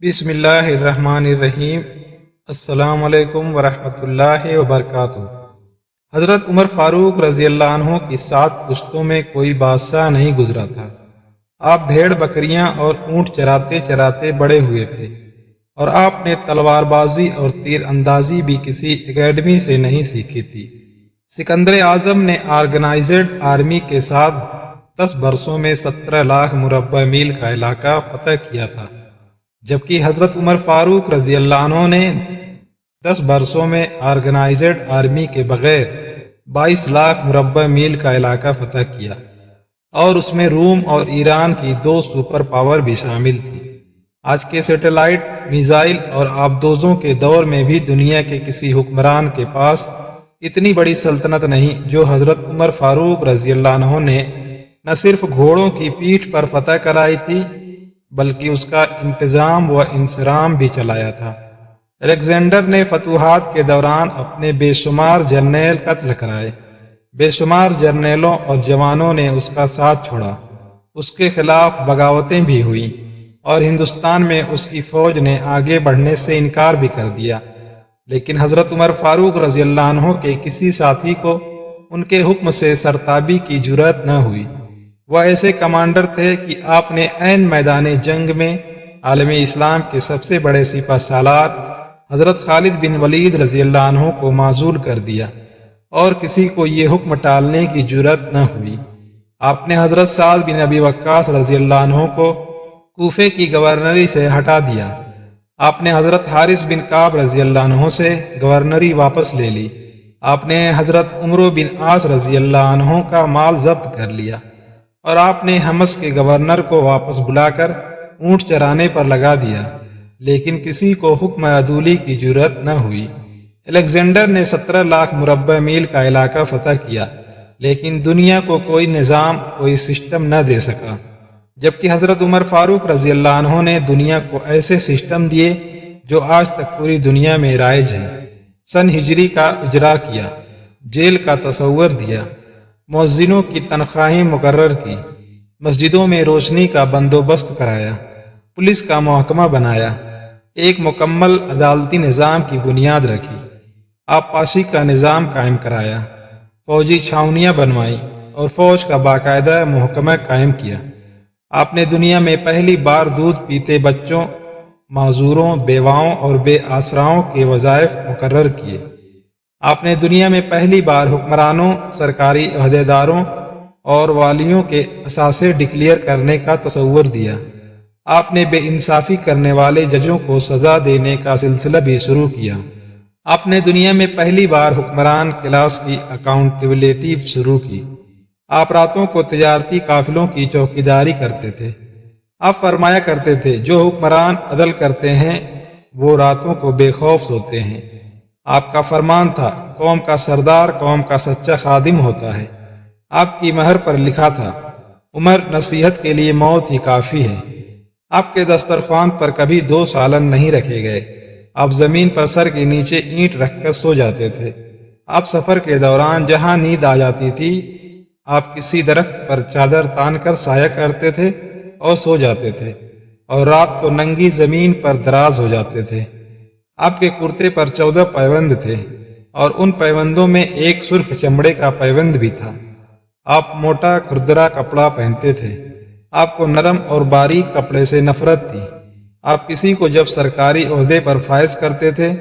بسم اللہ الرحمن الرحیم۔ السلام علیکم ورحمۃ اللہ وبرکاتہ۔ حضرت عمر فاروق رضی اللہ عنہ کی 7 پشتوں میں کوئی بادشاہ نہیں گزرا تھا۔ آپ بھیڑ بکریاں اور اونٹ چراتے چراتے بڑے ہوئے تھے، اور آپ نے تلوار بازی اور تیر اندازی بھی کسی اکیڈمی سے نہیں سیکھی تھی۔ سکندر اعظم نے آرگنائزڈ آرمی کے ساتھ 10 برسوں میں 17 لاکھ مربع میل کا علاقہ فتح کیا تھا، جبکہ حضرت عمر فاروق رضی اللہ عنہ نے 10 برسوں میں آرگنائزڈ آرمی کے بغیر 22 لاکھ مربع میل کا علاقہ فتح کیا، اور اس میں روم اور ایران کی 2 سپر پاور بھی شامل تھی۔ آج کے سیٹلائٹ، میزائل اور آبدوزوں کے دور میں بھی دنیا کے کسی حکمران کے پاس اتنی بڑی سلطنت نہیں جو حضرت عمر فاروق رضی اللہ عنہ نے نہ صرف گھوڑوں کی پیٹھ پر فتح کرائی تھی بلکہ اس کا انتظام و انصرام بھی چلایا تھا۔ الیگزینڈر نے فتوحات کے دوران اپنے بے شمار جرنیل قتل کرائے، بے شمار جرنیلوں اور جوانوں نے اس کا ساتھ چھوڑا، اس کے خلاف بغاوتیں بھی ہوئیں، اور ہندوستان میں اس کی فوج نے آگے بڑھنے سے انکار بھی کر دیا، لیکن حضرت عمر فاروق رضی اللہ عنہ کے کسی ساتھی کو ان کے حکم سے سرتابی کی جرأت نہ ہوئی۔ وہ ایسے کمانڈر تھے کہ آپ نے عین میدان جنگ میں عالم اسلام کے سب سے بڑے سپہ سالار حضرت خالد بن ولید رضی اللہ عنہ کو معزول کر دیا، اور کسی کو یہ حکم ٹالنے کی جرأت نہ ہوئی۔ آپ نے حضرت سعد بن ابی وقاص رضی اللہ عنہ کو کوفے کی گورنری سے ہٹا دیا۔ آپ نے حضرت حارث بن کعب رضی اللہ عنہ سے گورنری واپس لے لی۔ آپ نے حضرت عمرو بن عاص رضی اللہ عنہ کا مال ضبط کر لیا، اور آپ نے حمص کے گورنر کو واپس بلا کر اونٹ چرانے پر لگا دیا، لیکن کسی کو حکم عدولی کی جرأت نہ ہوئی۔ الیگزینڈر نے 17 لاکھ مربع میل کا علاقہ فتح کیا، لیکن دنیا کو کوئی نظام، کوئی سسٹم نہ دے سکا، جبکہ حضرت عمر فاروق رضی اللہ عنہ نے دنیا کو ایسے سسٹم دیے جو آج تک پوری دنیا میں رائج ہیں۔ سن ہجری کا اجرا کیا، جیل کا تصور دیا، مؤذنوں کی تنخواہیں مقرر کی، مسجدوں میں روشنی کا بندوبست کرایا، پولیس کا محکمہ بنایا، ایک مکمل عدالتی نظام کی بنیاد رکھی، آبپاشی کا نظام قائم کرایا، فوجی چھاونیاں بنوائیں، اور فوج کا باقاعدہ محکمہ قائم کیا۔ آپ نے دنیا میں پہلی بار دودھ پیتے بچوں، معذوروں، بیواؤں اور بے آسراؤں کے وظائف مقرر کیے۔ آپ نے دنیا میں پہلی بار حکمرانوں، سرکاری عہدیداروں اور والیوں کے اثاثے ڈکلیئر کرنے کا تصور دیا۔ آپ نے بے انصافی کرنے والے ججوں کو سزا دینے کا سلسلہ بھی شروع کیا۔ آپ نے دنیا میں پہلی بار حکمران کلاس کی اکاؤنٹیبلٹی شروع کی۔ آپ راتوں کو تجارتی قافلوں کی چوکیداری کرتے تھے۔ آپ فرمایا کرتے تھے، جو حکمران عدل کرتے ہیں وہ راتوں کو بے خوف سوتے ہیں۔ آپ کا فرمان تھا، قوم کا سردار قوم کا سچا خادم ہوتا ہے۔ آپ کی مہر پر لکھا تھا، عمر نصیحت کے لیے موت ہی کافی ہے۔ آپ کے دسترخوان پر کبھی 2 سالن نہیں رکھے گئے۔ آپ زمین پر سر کے نیچے اینٹ رکھ کر سو جاتے تھے۔ آپ سفر کے دوران جہاں نیند آ جاتی تھی، آپ کسی درخت پر چادر تان کر سایہ کرتے تھے اور سو جاتے تھے، اور رات کو ننگی زمین پر دراز ہو جاتے تھے۔ آپ کے کرتے پر 14 پیوند تھے، اور ان پیوندوں میں ایک سرخ چمڑے کا پیوند بھی تھا۔ آپ موٹا کھردرا کپڑا پہنتے تھے۔ آپ کو نرم اور باریک کپڑے سے نفرت تھی۔ آپ کسی کو جب سرکاری عہدے پر فائز کرتے تھے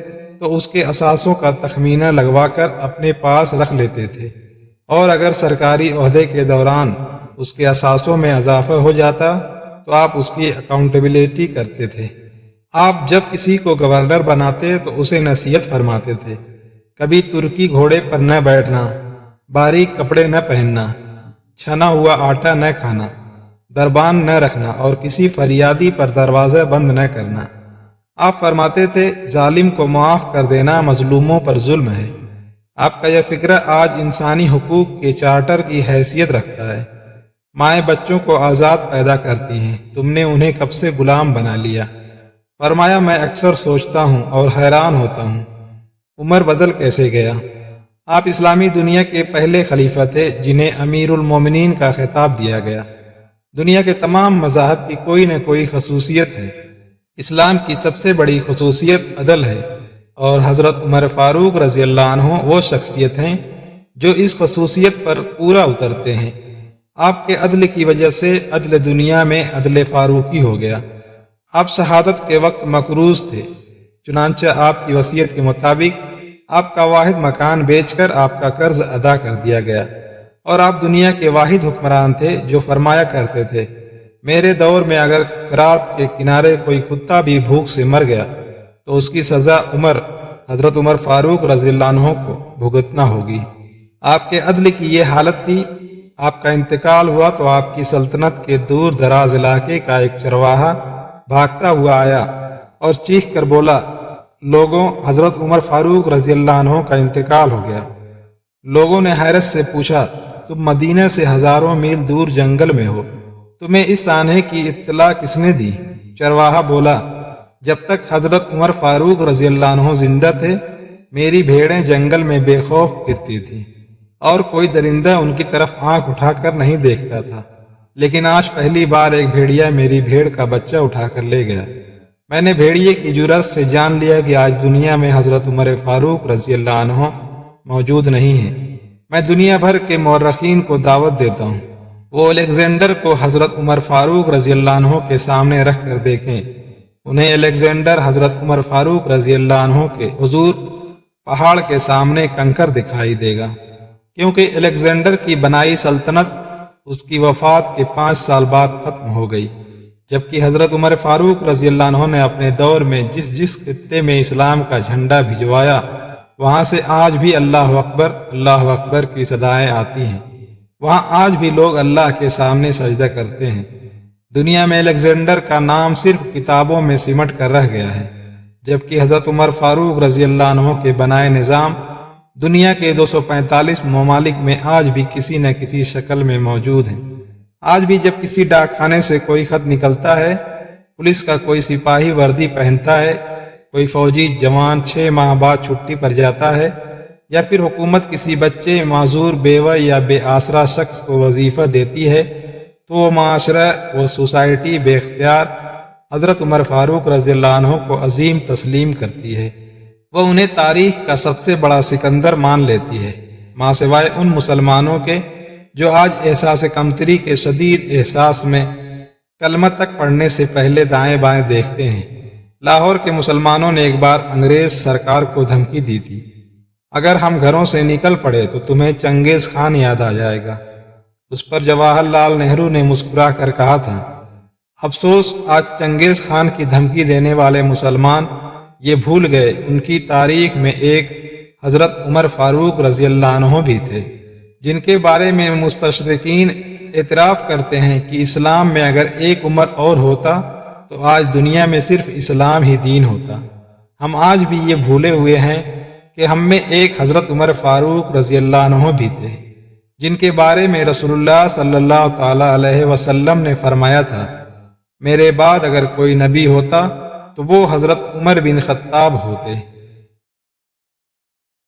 تو اس کے اثاثوں کا تخمینہ لگوا کر اپنے پاس رکھ لیتے تھے، اور اگر سرکاری عہدے کے دوران اس کے اثاثوں میں اضافہ ہو جاتا تو آپ اس کی اکاؤنٹیبلٹی کرتے تھے۔ آپ جب کسی کو گورنر بناتے تو اسے نصیحت فرماتے تھے، کبھی ترکی گھوڑے پر نہ بیٹھنا، باریک کپڑے نہ پہننا، چھنا ہوا آٹا نہ کھانا، دربان نہ رکھنا، اور کسی فریادی پر دروازہ بند نہ کرنا۔ آپ فرماتے تھے، ظالم کو معاف کر دینا مظلوموں پر ظلم ہے۔ آپ کا یہ فکرہ آج انسانی حقوق کے چارٹر کی حیثیت رکھتا ہے۔ مائیں بچوں کو آزاد پیدا کرتی ہیں، تم نے انہیں کب سے غلام بنا لیا۔ فرمایا، میں اکثر سوچتا ہوں اور حیران ہوتا ہوں، عمر بدل کیسے گیا؟ آپ اسلامی دنیا کے پہلے خلیفہ تھے جنہیں امیر المومنین کا خطاب دیا گیا۔ دنیا کے تمام مذاہب کی کوئی نہ کوئی خصوصیت ہے۔ اسلام کی سب سے بڑی خصوصیت عدل ہے، اور حضرت عمر فاروق رضی اللہ عنہ وہ شخصیت ہیں جو اس خصوصیت پر پورا اترتے ہیں۔ آپ کے عدل کی وجہ سے عدل دنیا میں عدل فاروقی ہو گیا۔ آپ شہادت کے وقت مقروض تھے، چنانچہ آپ کی وصیت کے مطابق آپ کا واحد مکان بیچ کر آپ کا قرض ادا کر دیا گیا، اور آپ دنیا کے واحد حکمران تھے جو فرمایا کرتے تھے، میرے دور میں اگر فرات کے کنارے کوئی کتا بھی بھوک سے مر گیا تو اس کی سزا حضرت عمر فاروق رضی اللہ عنہ کو بھگتنا ہوگی۔ آپ کے عدل کی یہ حالت تھی، آپ کا انتقال ہوا تو آپ کی سلطنت کے دور دراز علاقے کا ایک چرواہا بھاگتا ہوا آیا اور چیخ کر بولا، لوگوں، حضرت عمر فاروق رضی اللہ عنہ کا انتقال ہو گیا۔ لوگوں نے حیرت سے پوچھا، تم مدینہ سے ہزاروں میل دور جنگل میں ہو، تمہیں اس آنے کی اطلاع کس نے دی؟ چرواہا بولا، جب تک حضرت عمر فاروق رضی اللہ عنہ زندہ تھے میری بھیڑیں جنگل میں بے خوف پھرتی تھیں، اور کوئی درندہ ان کی طرف آنکھ اٹھا کر نہیں دیکھتا تھا، لیکن آج پہلی بار ایک بھیڑیا میری بھیڑ کا بچہ اٹھا کر لے گیا۔ میں نے بھیڑیے کی جرأت سے جان لیا کہ آج دنیا میں حضرت عمر فاروق رضی اللہ عنہ موجود نہیں ہے۔ میں دنیا بھر کے مورخین کو دعوت دیتا ہوں، وہ الیگزینڈر کو حضرت عمر فاروق رضی اللہ عنہ کے سامنے رکھ کر دیکھیں۔ انہیں الیگزینڈر حضرت عمر فاروق رضی اللہ عنہ کے حضور پہاڑ کے سامنے کنکر دکھائی دے گا، کیونکہ الیگزینڈر کی بنائی سلطنت اس کی وفات کے 5 سال بعد ختم ہو گئی، جبکہ حضرت عمر فاروق رضی اللہ عنہ نے اپنے دور میں جس خطے میں اسلام کا جھنڈا بھجوایا وہاں سے آج بھی اللہ اکبر کی صدائیں آتی ہیں۔ وہاں آج بھی لوگ اللہ کے سامنے سجدہ کرتے ہیں۔ دنیا میں الیگزینڈر کا نام صرف کتابوں میں سمٹ کر رہ گیا ہے، جبکہ حضرت عمر فاروق رضی اللہ عنہ کے بنائے نظام دنیا کے 245 ممالک میں آج بھی کسی نہ کسی شکل میں موجود ہیں۔ آج بھی جب کسی ڈاک خانے سے کوئی خط نکلتا ہے، پولیس کا کوئی سپاہی وردی پہنتا ہے، کوئی فوجی جوان 6 ماہ بعد چھٹی پر جاتا ہے، یا پھر حکومت کسی بچے، معذور، بیوہ یا بے آسرا شخص کو وظیفہ دیتی ہے، تو وہ معاشرہ، وہ سوسائٹی بے اختیار حضرت عمر فاروق رضی اللہ عنہ کو عظیم تسلیم کرتی ہے۔ وہ انہیں تاریخ کا سب سے بڑا سکندر مان لیتی ہے، ماں سوائے ان مسلمانوں کے جو آج احساس کمتری کے شدید احساس میں کلمہ تک پڑھنے سے پہلے دائیں بائیں دیکھتے ہیں۔ لاہور کے مسلمانوں نے ایک بار انگریز سرکار کو دھمکی دی تھی، اگر ہم گھروں سے نکل پڑے تو تمہیں چنگیز خان یاد آ جائے گا۔ اس پر جواہر لال نہرو نے مسکرا کر کہا تھا، افسوس آج چنگیز خان کی دھمکی دینے والے مسلمان یہ بھول گئے ان کی تاریخ میں ایک حضرت عمر فاروق رضی اللہ عنہ بھی تھے، جن کے بارے میں مستشرقین اعتراف کرتے ہیں کہ اسلام میں اگر ایک عمر اور ہوتا تو آج دنیا میں صرف اسلام ہی دین ہوتا۔ ہم آج بھی یہ بھولے ہوئے ہیں کہ ہم میں ایک حضرت عمر فاروق رضی اللہ عنہ بھی تھے، جن کے بارے میں رسول اللہ صلی اللہ تعالی علیہ وسلم نے فرمایا تھا، میرے بعد اگر کوئی نبی ہوتا تو وہ حضرت عمر بن خطاب ہوتے۔